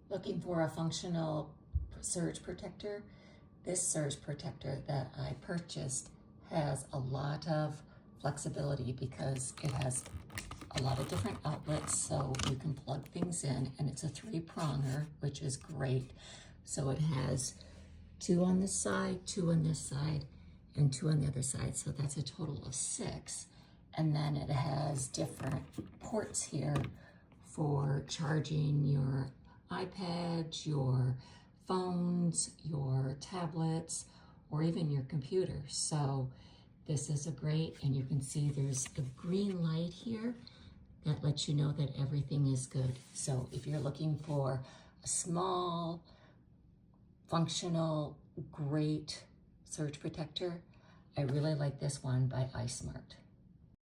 Looking for a functional surge protector? This surge protector that I purchased has a lot of flexibility because it has a lot of different outlets, so you can plug things in, and it's a 3-pronger, which is great. So it has 2 on this side, 2 on this side, and 2 on the other side, so that's a total of 6. And then it has different ports here for charging your iPads, your phones, your tablets, or even your computer. So this is a great, and you can see there's a green light here that lets you know that everything is good. So if you're looking for a small, functional, great surge protector, I really like this one by iSmart.